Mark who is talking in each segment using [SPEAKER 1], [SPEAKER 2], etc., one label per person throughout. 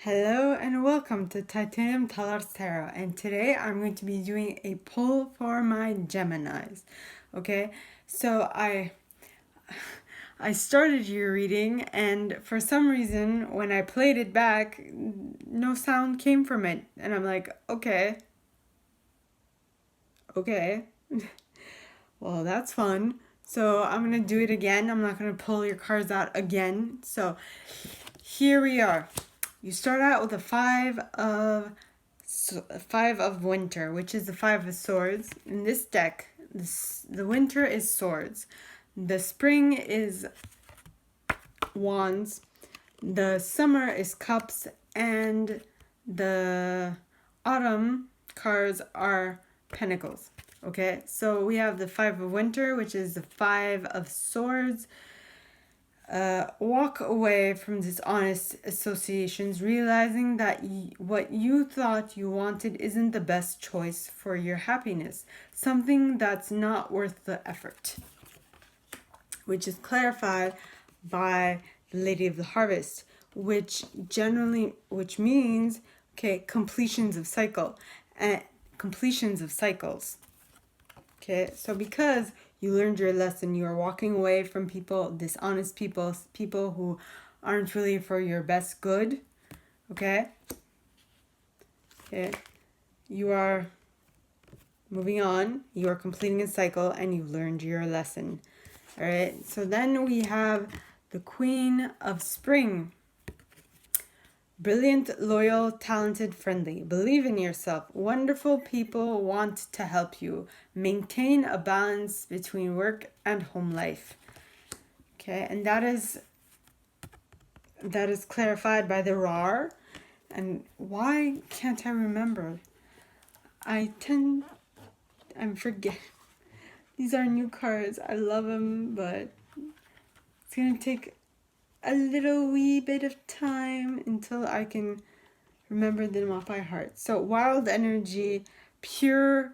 [SPEAKER 1] Hello and welcome to Titanium Talar's Tarot, and today I'm going to be doing a pull for my Geminis. Okay, so I started your reading, and for some reason when I played it back, no sound came from it, and I'm like, okay, well, that's fun. So I'm gonna do it again. I'm not gonna pull your cards out again. So here we are. You start out with a five of winter, which is the five of swords. In this deck, the winter is swords, the spring is wands, the summer is cups, and the autumn cards are pentacles. Okay, so we have the five of winter, which is the five of swords. Walk away from dishonest associations, realizing that what you thought you wanted isn't the best choice for your happiness, something that's not worth the effort, which is clarified by the Lady of the Harvest, which means completions of cycles. Okay, so because you learned your lesson, you are walking away from people, dishonest people, people who aren't really for your best good. Okay, you are moving on, you are completing a cycle, and you learned your lesson. All right, so then we have the Queen of Spring. Brilliant, loyal, talented, friendly. Believe in yourself. Wonderful people want to help you. Maintain a balance between work and home life. Okay, and that is clarified by the RAR. And why can't I remember? I'm forget. These are new cards. I love them, but it's gonna take a little wee bit of time until I can remember them off by heart. So wild energy, pure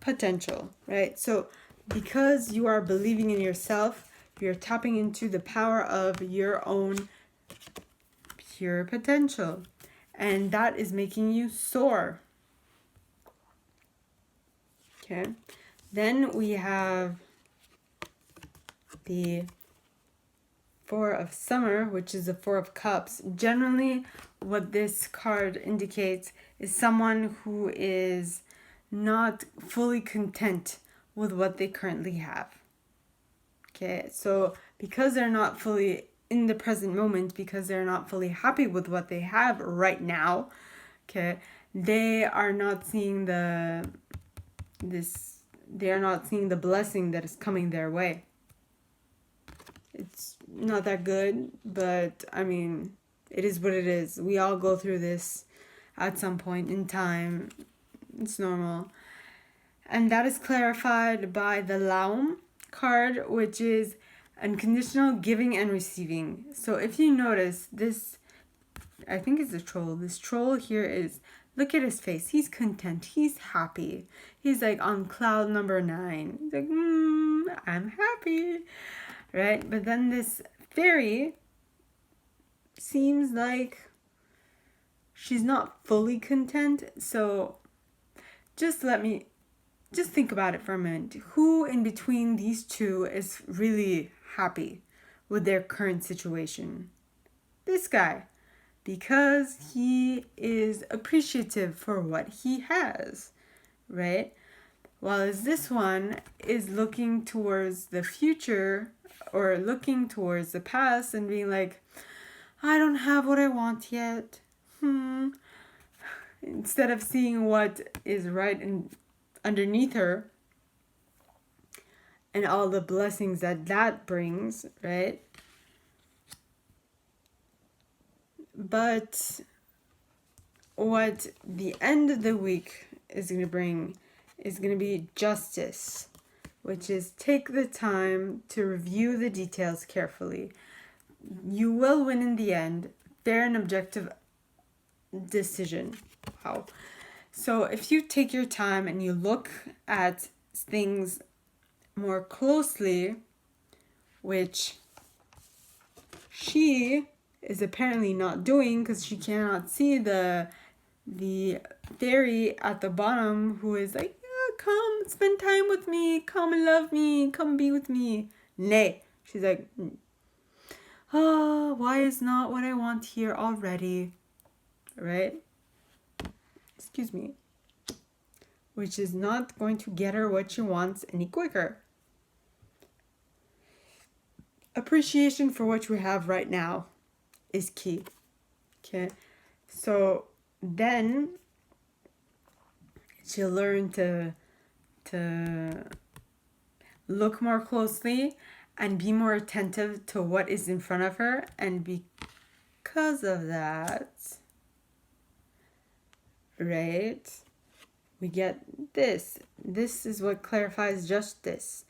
[SPEAKER 1] potential, right? So because you are believing in yourself, you're tapping into the power of your own pure potential, and that is making you soar. Okay, then we have the Four of Summer, which is the Four of Cups. Generally, what this card indicates is someone who is not fully content with what they currently have. Okay, so because they're not fully in the present moment, because they're not fully happy with what they have right now, okay, they are not seeing the blessing that is coming their way. It's not that good, but I mean, it is what it is. We all go through this at some point in time. It's normal. And that is clarified by the Laum card, which is unconditional giving and receiving. So if you notice this, I think it's a troll. This troll here is, look at his face. He's content. He's happy. He's like on cloud number 9. He's like, I'm happy. Right? But then this fairy seems like she's not fully content. So just think about it for a minute. Who in between these two is really happy with their current situation? This guy. Because he is appreciative for what he has, right? While this one is looking towards the future or looking towards the past and being like, I don't have what I want yet. Instead of seeing what is right and underneath her and all the blessings that brings, right? But what the end of the week is going to bring is going to be justice, which is take the time to review the details carefully. You will win in the end. Fair and objective decision. Wow. So if you take your time and you look at things more closely, which she is apparently not doing because she cannot see the fairy at the bottom who is like, yeah, come spend time with me, come and love me, come be with me. Nay. She's like, oh, why is not what I want here already? Right? Excuse me. Which is not going to get her what she wants any quicker. Appreciation for what we have right now is key. Okay? So then she'll learn to look more closely and be more attentive to what is in front of her, and because of that, right, we get this. This is what clarifies justice.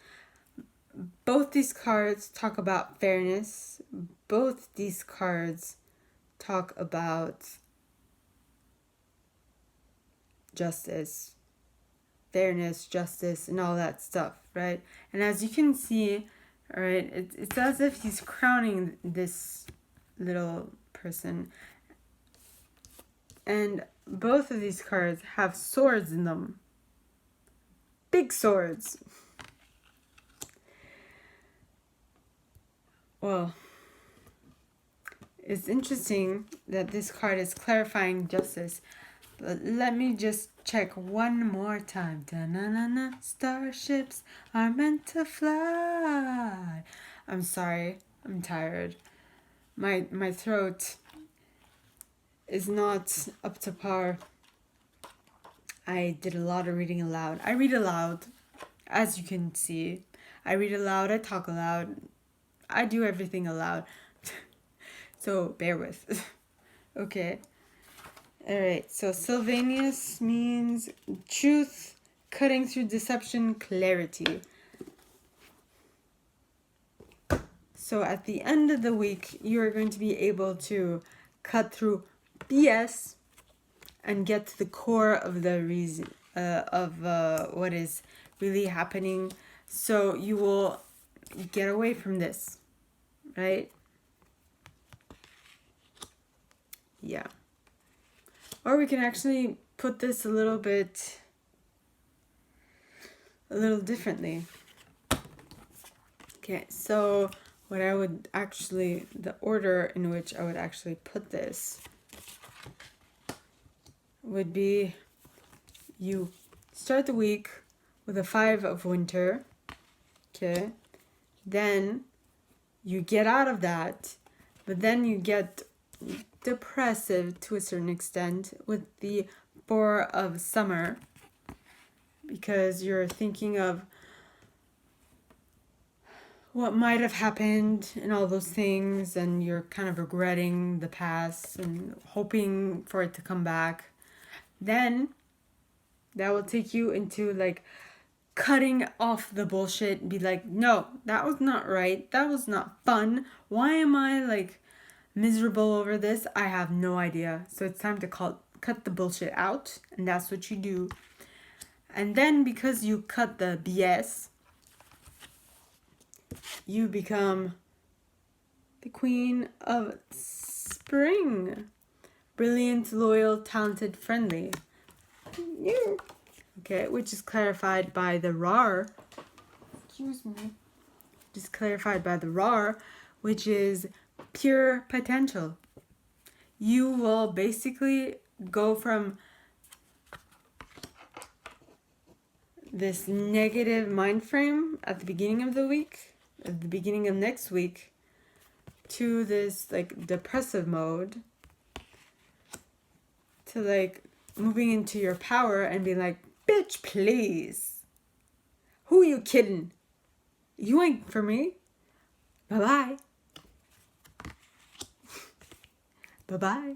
[SPEAKER 1] Both these cards talk about fairness. Both these cards talk about justice, fairness, justice, and all that stuff, right? And as you can see, all right, it's as if he's crowning this little person. And both of these cards have swords in them. Big swords. Well, it's interesting that this card is clarifying justice. But let me just check one more time. Da-na-na-na. Starships are meant to fly. I'm sorry. I'm tired. My throat is not up to par. I did a lot of reading aloud. I read aloud, as you can see. I read aloud. I talk aloud. I do everything aloud. So bear with. Okay. Alright, so Sylvanus means truth, cutting through deception, clarity. So at the end of the week, you are going to be able to cut through BS and get to the core of the reason of what is really happening. So you will get away from this, right? Yeah. Or we can actually put this a little differently. Okay, so what I would actually, the order in which I would actually put this would be, you start the week with a 5 of winter, okay? Then you get out of that, but then you get depressive to a certain extent with the 4 of summer, because you're thinking of what might have happened and all those things, and you're kind of regretting the past and hoping for it to come back. Then that will take you into like cutting off the bullshit, be like, no, that was not right, that was not fun, why am I like miserable over this? I have no idea. So it's time to cut the bullshit out, and that's what you do. And then because you cut the BS, you become the Queen of Spring. Brilliant, loyal, talented, friendly. Yeah. Okay, which is clarified by the RAR. Excuse me. Just clarified by the RAR, which is pure potential. You will basically go from this negative mind frame at the beginning of the week, at the beginning of next week, to this like depressive mode, to like moving into your power and being like, bitch, please. Who you kidding? You ain't for me. Bye-bye. Bye-bye.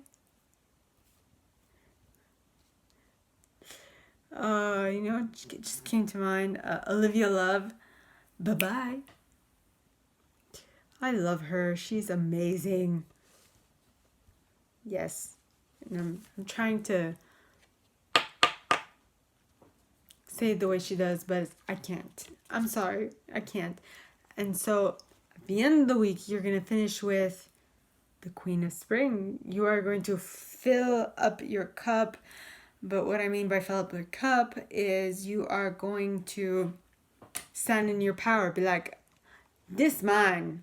[SPEAKER 1] You know, it just came to mind. Olivia Love. Bye-bye. I love her. She's amazing. Yes. And I'm trying to say it the way she does, but I can't. I'm sorry. I can't. And so at the end of the week, you're going to finish with the Queen of Spring. You are going to fill up your cup. But what I mean by fill up your cup is you are going to stand in your power. Be like, this mine.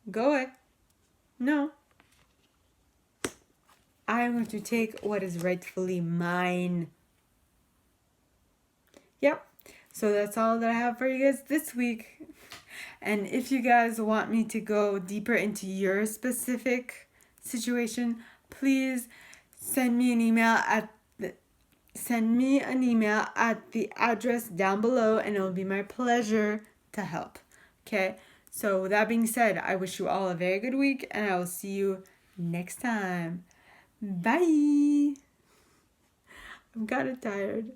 [SPEAKER 1] Go away. No. I am going to take what is rightfully mine. Yep. So that's all that I have for you guys this week. And if you guys want me to go deeper into your specific situation, please send me an email at the address down below, and it will be my pleasure to help. Okay? So with that being said, I wish you all a very good week, and I will see you next time. Bye. I'm kind of tired.